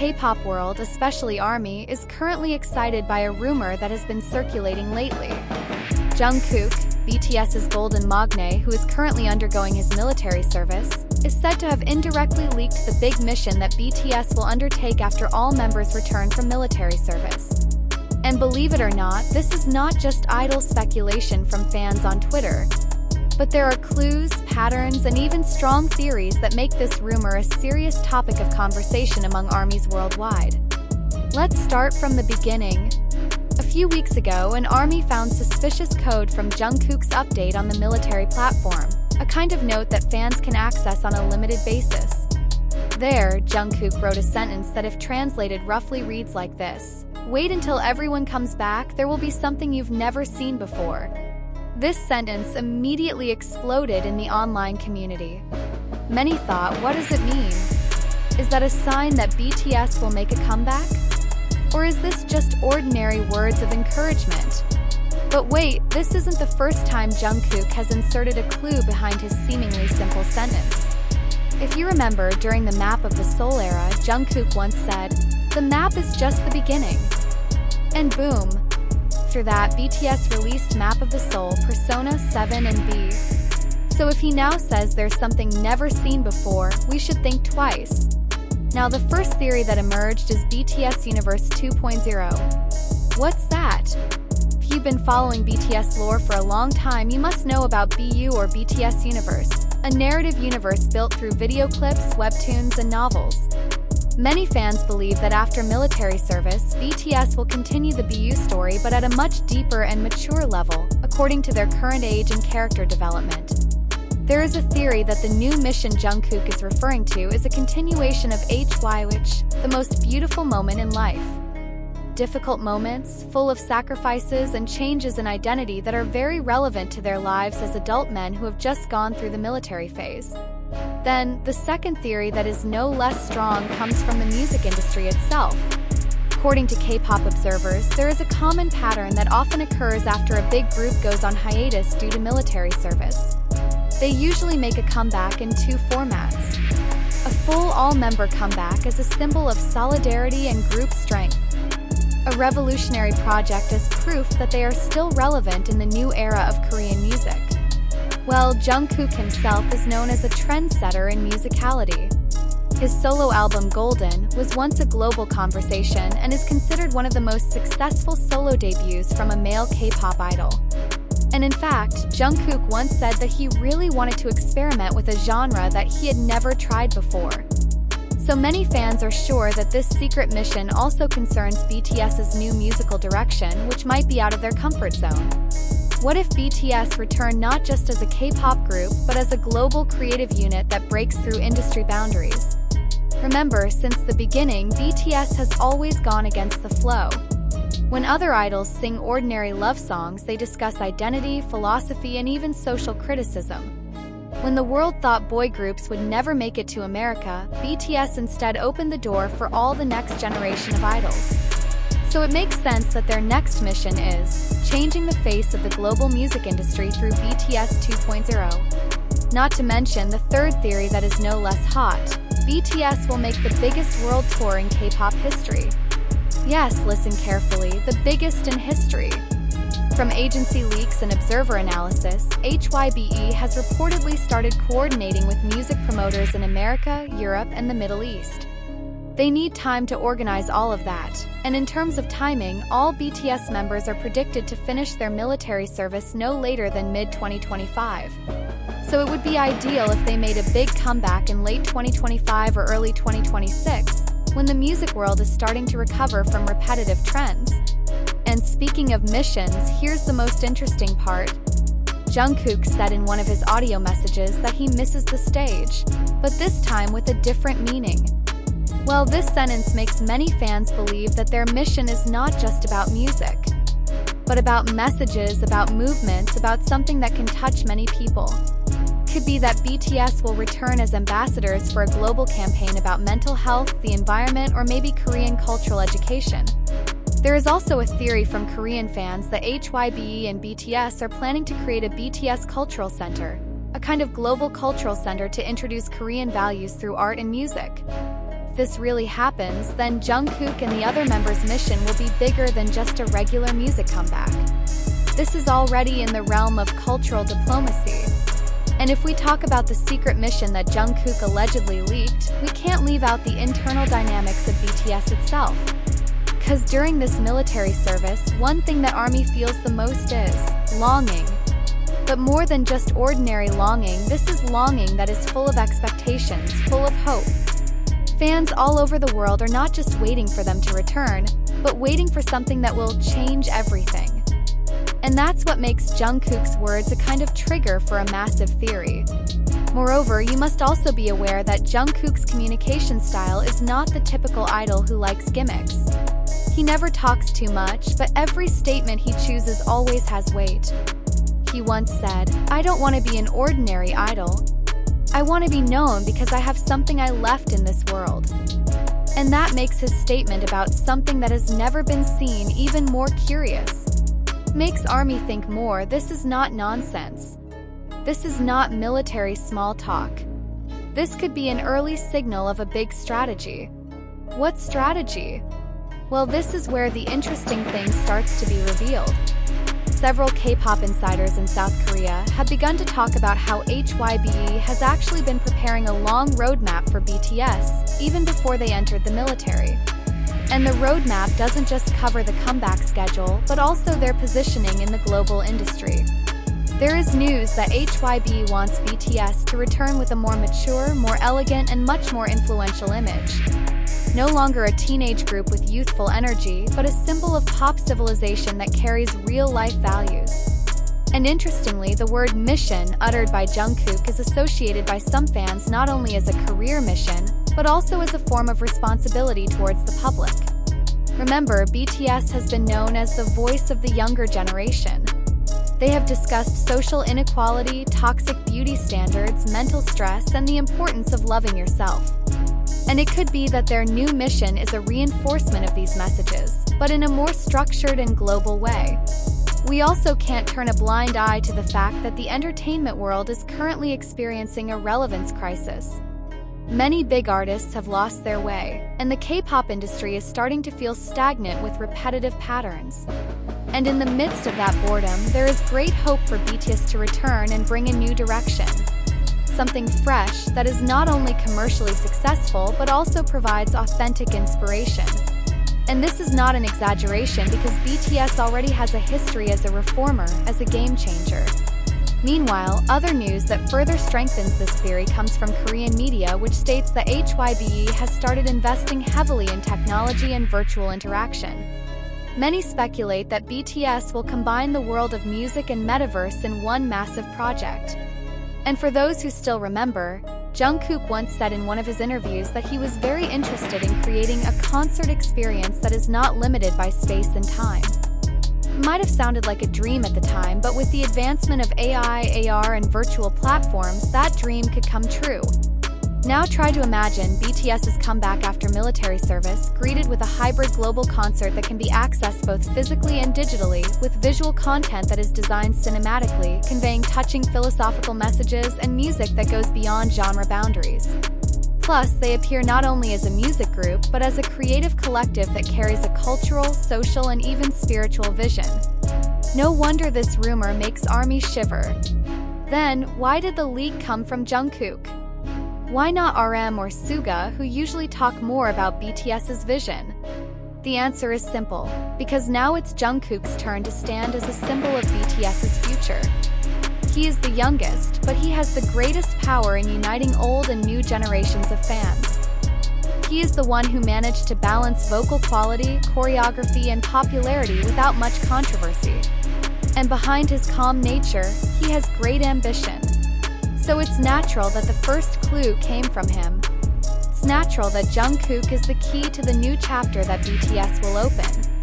K-pop world, especially ARMY, is currently excited by a rumor that has been circulating lately. Jungkook, BTS's golden magne, who is currently undergoing his military service, is said to have indirectly leaked the big mission that BTS will undertake after all members return from military service. And believe it or not, this is not just idle speculation from fans on Twitter. But there are clues, patterns, and even strong theories that make this rumor a serious topic of conversation among ARMYs worldwide. Let's start from the beginning. A few weeks ago, an ARMY found suspicious code from Jungkook's update on the military platform, a kind of note that fans can access on a limited basis. There, Jungkook wrote a sentence that, if translated, roughly reads like this: "Wait until everyone comes back, there will be something you've never seen before." This sentence immediately exploded in the online community. Many thought, what does it mean? Is that a sign that BTS will make a comeback? Or is this just ordinary words of encouragement? But wait, this isn't the first time Jungkook has inserted a clue behind his seemingly simple sentence. If you remember, during the Map of the Soul era, Jungkook once said, "The map is just the beginning." And boom! After that, BTS released Map of the Soul, Persona 7 and B. So if he now says there's something never seen before, we should think twice. Now, the first theory that emerged is BTS Universe 2.0. What's that? If you've been following BTS lore for a long time, you must know about BU or BTS Universe, a narrative universe built through video clips, webtoons, and novels. Many fans believe that after military service, BTS will continue the BU story but at a much deeper and mature level, according to their current age and character development. There is a theory that the new mission Jungkook is referring to is a continuation of HY, which, the most beautiful moment in life. Difficult moments, full of sacrifices and changes in identity that are very relevant to their lives as adult men who have just gone through the military phase. Then, the second theory that is no less strong comes from the music industry itself. According to K-pop observers, there is a common pattern that often occurs after a big group goes on hiatus due to military service. They usually make a comeback in two formats. A full all-member comeback as a symbol of solidarity and group strength. A revolutionary project as proof that they are still relevant in the new era of Korean music. Well, Jungkook himself is known as a trendsetter in musicality. His solo album Golden was once a global conversation and is considered one of the most successful solo debuts from a male K-pop idol. And in fact, Jungkook once said that he really wanted to experiment with a genre that he had never tried before. So many fans are sure that this secret mission also concerns BTS's new musical direction, which might be out of their comfort zone. What if BTS return not just as a K-pop group, but as a global creative unit that breaks through industry boundaries? Remember, since the beginning, BTS has always gone against the flow. When other idols sing ordinary love songs, they discuss identity, philosophy, and even social criticism. When the world thought boy groups would never make it to America, BTS instead opened the door for all the next generation of idols. So it makes sense that their next mission is changing the face of the global music industry through BTS 2.0. Not to mention the third theory that is no less hot: BTS will make the biggest world tour in K-pop history. Yes, listen carefully, the biggest in history. From agency leaks and observer analysis, HYBE has reportedly started coordinating with music promoters in America, Europe, and the Middle East. They need time to organize all of that, and in terms of timing, all BTS members are predicted to finish their military service no later than mid-2025. So it would be ideal if they made a big comeback in late 2025 or early 2026, when the music world is starting to recover from repetitive trends. And speaking of missions, here's the most interesting part. Jungkook said in one of his audio messages that he misses the stage, but this time with a different meaning. Well, this sentence makes many fans believe that their mission is not just about music, but about messages, about movements, about something that can touch many people. Could be that BTS will return as ambassadors for a global campaign about mental health, the environment, or maybe Korean cultural education. There is also a theory from Korean fans that HYBE and BTS are planning to create a BTS cultural center, a kind of global cultural center to introduce Korean values through art and music. if this really happens, then Jungkook and the other members' mission will be bigger than just a regular music comeback. This is already in the realm of cultural diplomacy. And if we talk about the secret mission that Jungkook allegedly leaked, we can't leave out the internal dynamics of BTS itself. Because during this military service, one thing that ARMY feels the most is longing. But more than just ordinary longing, this is longing that is full of expectations, full of hope. Fans all over the world are not just waiting for them to return, but waiting for something that will change everything. And that's what makes Jungkook's words a kind of trigger for a massive theory. Moreover, you must also be aware that Jungkook's communication style is not the typical idol who likes gimmicks. He never talks too much, but every statement he chooses always has weight. He once said, "I don't want to be an ordinary idol. I want to be known because I have something I left in this world." And that makes his statement about something that has never been seen even more curious. Makes ARMY think more. This is not nonsense. This is not military small talk. This could be an early signal of a big strategy. What strategy? Well, this is where the interesting thing starts to be revealed. Several K-pop insiders in South Korea have begun to talk about how HYBE has actually been preparing a long roadmap for BTS even before they entered the military. And the roadmap doesn't just cover the comeback schedule, but also their positioning in the global industry. There is news that HYBE wants BTS to return with a more mature, more elegant, and much more influential image. No longer a teenage group with youthful energy, but a symbol of pop civilization that carries real-life values. And interestingly, the word mission, uttered by Jungkook, is associated by some fans not only as a career mission, but also as a form of responsibility towards the public. Remember, BTS has been known as the voice of the younger generation. They have discussed social inequality, toxic beauty standards, mental stress, and the importance of loving yourself. And it could be that their new mission is a reinforcement of these messages, but in a more structured and global way. We also can't turn a blind eye to the fact that the entertainment world is currently experiencing a relevance crisis. Many big artists have lost their way, and the K-pop industry is starting to feel stagnant with repetitive patterns. And in the midst of that boredom, there is great hope for BTS to return and bring a new direction. Something fresh that is not only commercially successful but also provides authentic inspiration. And this is not an exaggeration because BTS already has a history as a reformer, as a game changer. Meanwhile, other news that further strengthens this theory comes from Korean media, which states that HYBE has started investing heavily in technology and virtual interaction. Many speculate that BTS will combine the world of music and metaverse in one massive project. And for those who still remember, Jungkook once said in one of his interviews that he was very interested in creating a concert experience that is not limited by space and time. It might have sounded like a dream at the time, but with the advancement of AI, AR, and virtual platforms, that dream could come true. Now try to imagine BTS's comeback after military service, greeted with a hybrid global concert that can be accessed both physically and digitally, with visual content that is designed cinematically, conveying touching philosophical messages and music that goes beyond genre boundaries. Plus, they appear not only as a music group, but as a creative collective that carries a cultural, social, and even spiritual vision. No wonder this rumor makes ARMY shiver. Then, why did the leak come from Jungkook? Why not RM or Suga, who usually talk more about BTS's vision? The answer is simple, because now it's Jungkook's turn to stand as a symbol of BTS's future. He is the youngest, but he has the greatest power in uniting old and new generations of fans. He is the one who managed to balance vocal quality, choreography, and popularity without much controversy. And behind his calm nature, he has great ambition. So it's natural that the first clue came from him. It's natural that Jungkook is the key to the new chapter that BTS will open.